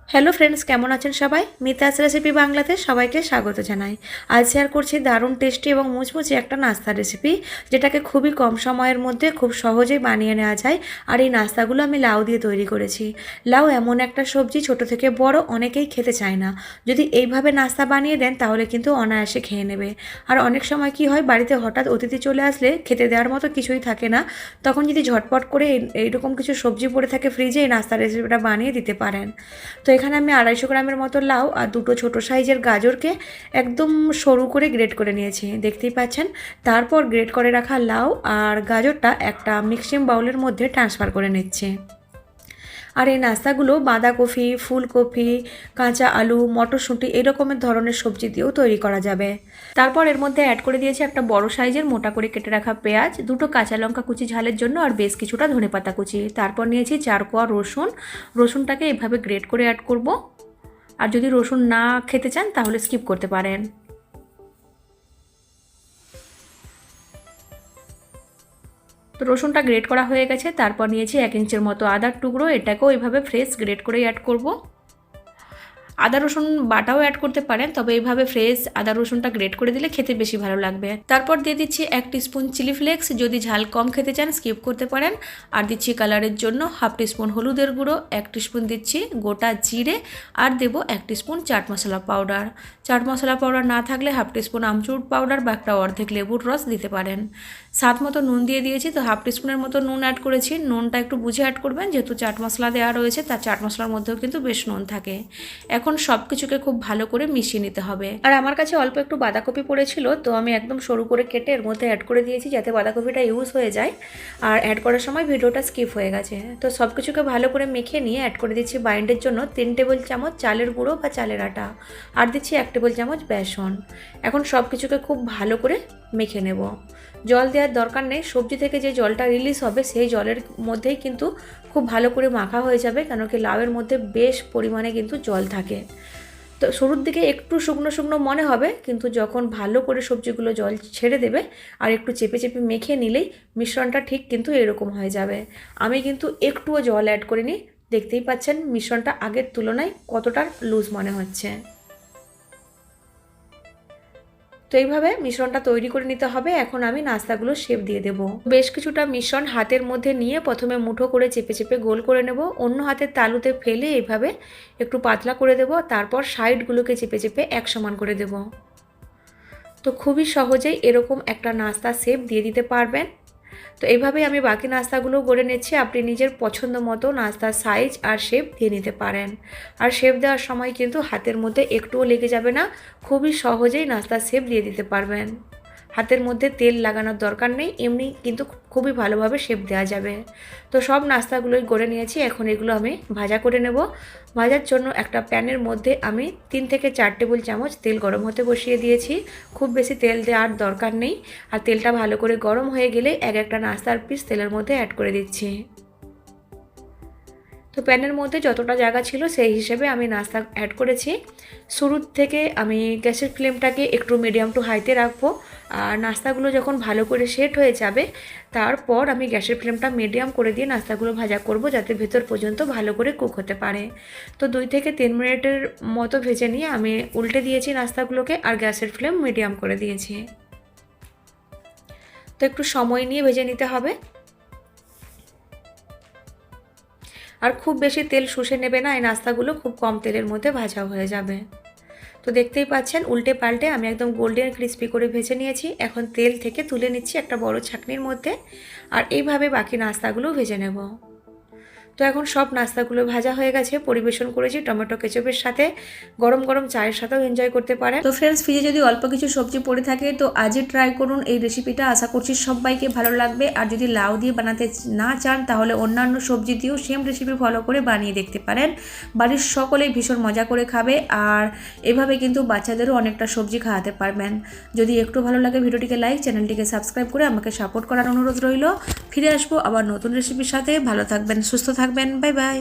Hello friends, কেমন আছেন সবাই? মিতাস রেসিপি বাংলাতে সবাইকে স্বাগত জানাই। আজ শেয়ার করছি দারুণ টেস্টি এবং মুচমুচে একটা নাস্তার রেসিপি, যেটাকে খুবই কম সময়ের মধ্যে খুব সহজেই বানিয়ে নেওয়া যায়। আর এই নাস্তাগুলো আমি লাউ দিয়ে তৈরি করেছি। লাউ এমন একটা সবজি, ছোট থেকে বড় অনেকেই খেতে চায় না। যদি এইভাবে নাস্তা বানিয়ে দেন তাহলে কিন্তু অনায়াসে খেয়ে নেবে। আর অনেক সময় কি হয়, বাড়িতে হঠাৎ অতিথি চলে আসলে খেতে দেওয়ার মতো কিছুই থাকে না, তখন যদি ঝটপট করে এইরকম কিছু সবজি পড়ে থাকে ফ্রিজে, এই নাস্তার রেসিপিটা বানিয়ে দিতে পারেন। তো এখানে আমি 250 গ্রামের মতো লাউ আর দুটো ছোটো সাইজের গাজরকে একদম সরু করে গ্রেট করে নিয়েছি, দেখতেই পাচ্ছেন। তারপর গ্রেট করে রাখা লাউ আর গাজরটা একটা মিক্সিং বাউলের মধ্যে ট্রান্সফার করে নিচ্ছি। আর এই নাস্তাগুলো বাঁধাকপি, ফুলকপি, কাঁচা আলু, মটরশুঁটি এরকমের ধরনের সবজি দিয়েও তৈরি করা যাবে। তারপর এর মধ্যে অ্যাড করে দিয়েছি একটা বড় সাইজের মোটা করে কেটে রাখা পেঁয়াজ, দুটো কাঁচা লঙ্কা কুচি ঝালের জন্য, আর বেশ কিছুটা ধনেপাতা কুচি। তারপর নিয়েছি 4 কোয়া রসুন। রসুনটাকে এভাবে গ্রেট করে অ্যাড করব। আর যদি রসুন না খেতে চান তাহলে স্কিপ করতে পারেন। তো রসুনটা গ্রেট করা হয়ে গেছে। তারপর নিয়েছি 1 ইঞ্চের মতো আদার টুকরো, এটাকেও এইভাবে ফ্রেশ গ্রেট করেই অ্যাড করব। আদা রসুন বাটাও অ্যাড করতে পারেন, তবে এইভাবে ফ্রেশ আদা রসুনটা গ্রেট করে দিলে খেতে বেশি ভালো লাগবে। তারপর দিয়ে দিচ্ছি 1 টিস্পুন চিলি ফ্লেক্স, যদি ঝাল কম খেতে চান স্কিপ করতে পারেন। আর দিচ্ছি কালারের জন্য 1/2 টিস্পুন হলুদের গুঁড়ো, 1 টিস্পুন দিচ্ছি গোটা জিরে, আর দেবো 1 teaspoon chaat masala powder. Chaat masala powder না থাকলে 1/2 টিস্পুন আমচুর পাউডার বা একটা অর্ধেক লেবুর রস দিতে পারেন। স্বাদ মতো নুন দিয়ে দিয়েছি, তো 1/2 টিস্পুনের মতো নুন অ্যাড করেছি। নুনটা একটু বুঝে অ্যাড করবেন, যেহেতু চাট মশলা দেওয়া রয়েছে, তার চাট মশলার মধ্যেও কিন্তু বেশ নুন থাকে। এখন সব কিছুকে খুব ভালো করে মিশিয়ে নিতে হবে। আর আমার কাছে অল্প একটু বাঁধাকপি পড়েছিল, তো আমি একদম সরু করে কেটে এর মধ্যে অ্যাড করে দিয়েছি, যাতে বাঁধাকপিটা ইউজ হয়ে যায়। আর অ্যাড করার সময় ভিডিওটা স্কিপ হয়ে গেছে। তো সব কিছুকে ভালো করে মেখে নিয়ে অ্যাড করে দিচ্ছি বাইন্ডের জন্য 3 টেবিল চামচ চালের গুঁড়ো বা চালের আটা, আর দিচ্ছি 1 টেবিল চামচ বেসন। এখন সব কিছুকে খুব ভালো করে মেখে নেব। জল দেওয়ার দরকার নেই, সবজি থেকে যে জলটা রিলিজ হবে সেই জলের মধ্যেই কিন্তু খুব ভালো করে মাখা হয়ে যাবে, কেন কি লাউয়ের মধ্যে বেশ পরিমাণে কিন্তু জল থাকে। তো শুরুর দিকে একটু শুকনো শুকনো মনে হবে, কিন্তু যখন ভালো করে সবজিগুলো জল ছেড়ে দেবে আর একটু চেপে চেপে মেখে নিলেই মিশ্রণটা ঠিক কিন্তু এরকম হয়ে যাবে। আমি কিন্তু একটুও জল অ্যাড করিনি, দেখতেই পাচ্ছেন মিশ্রণটা আগের তুলনায় কতটা লুজ মনে হচ্ছে। তো এইভাবে মিশ্রণটা তৈরি করে নিতে হবে। এখন আমি নাস্তাগুলো শেপ দিয়ে দেব। বেশ কিছুটা মিশ্রণ হাতের মধ্যে নিয়ে প্রথমে মুঠো করে চেপে চেপে গোল করে নেব, অন্য হাতের তালুতে ফেলে এইভাবে একটু পাতলা করে দেব। তারপর সাইডগুলোকে চেপে চেপে এক সমান করে দেব। তো খুবই সহজেই এরকম একটা নাস্তা শেপ দিয়ে দিতে পারবেন। তো এইভাবেই আমি বাকি নাস্তাগুলো গড়ে নিচ্ছি। আপনি নিজের পছন্দ মতো নাস্তার সাইজ আর শেপ দিয়ে নিতে পারেন। আর শেপ দেওয়ার সময় কিন্তু হাতের মধ্যে একটুও লেগে যাবে না, খুবই সহজেই নাস্তার শেপ দিয়ে দিতে পারবেন। হাতের মধ্যে তেল লাগানোর দরকার নেই, এমনি কিন্তু খুবই ভালোভাবে শেপ দেওয়া যাবে। তো সব নাস্তাগুলোই গড়ে নিয়েছি, এখন এগুলো আমি ভাজা করে নেব। ভাজার জন্য একটা প্যানের মধ্যে আমি 3 থেকে 4 টেবিল চামচ তেল গরম হতে বসিয়ে দিয়েছি। খুব বেশি তেল দেওয়ার দরকার নেই। আর তেলটা ভালো করে গরম হয়ে গেলে এক একটা নাস্তার পিস তেলের মধ্যে অ্যাড করে দিচ্ছি। তো প্যানের মধ্যে যতটা জায়গা ছিল সেই হিসেবে আমি নাস্তা অ্যাড করেছি। শুরুর থেকে আমি গ্যাসের ফ্লেমটাকে একটু মিডিয়াম টু হাইতে রাখবো। আর নাস্তাগুলো যখন ভালো করে সেট হয়ে যাবে, তারপর আমি গ্যাসের ফ্লেমটা মিডিয়াম করে দিয়ে নাস্তাগুলো ভাজা করব, যাতে ভেতর পর্যন্ত ভালো করে কুক হতে পারে। তো 2 থেকে 3 মিনিটের মতো ভেজে নিয়ে আমি উল্টে দিয়েছি নাস্তাগুলোকে, আর গ্যাসের ফ্লেম মিডিয়াম করে দিয়েছি। তো একটু সময় নিয়ে ভেজে নিতে হবে। আর খুব বেশি তেল শুষে নেবে না, এই নাস্তাগুলো খুব কম তেলের মধ্যে ভাজা হয়ে যাবে। তো দেখতেই পাচ্ছেন উল্টে পাল্টে আমি একদম গোল্ডেন ক্রিস্পি করে ভেজে নিয়েছি। এখন তেল থেকে তুলে নিচ্ছি একটা বড় ছাঁকনির মধ্যে, আর এইভাবে বাকি নাস্তাগুলো ভেজে নেব। তো এখন সব নাস্তাগুলো ভাজা হয়ে গেছে, পরিবেশন করেছি টমেটো কেচাপের সাথে। গরম গরম চায়ের সাথেও এনজয় করতে পারেন। তো ফ্রেন্ডস, ফ্রিজে যদি অল্প কিছু সবজি পড়ে থাকে তো আজই ট্রাই করুন এই রেসিপিটা, আশা করছি সবাইকে ভালো লাগবে। আর যদি লাউ দিয়ে বানাতে না চান তাহলে অন্যান্য সবজি দিয়েও সেম রেসিপি ফলো করে বানিয়ে দেখতে পারেন। বাড়ির সকলেই ভীষণ মজা করে খাবে, আর এভাবে কিন্তু বাচ্চাদেরও অনেকটা সবজি খাওয়াতে পারবেন। যদি একটু ভালো লাগে ভিডিওটিকে লাইক, চ্যানেলটিকে সাবস্ক্রাইব করে আমাকে সাপোর্ট করার অনুরোধ রইল। ফিরে আসবো আবার নতুন রেসিপির সাথে। ভালো থাকবেন, সুস্থ থাকবেন, বাই বাই।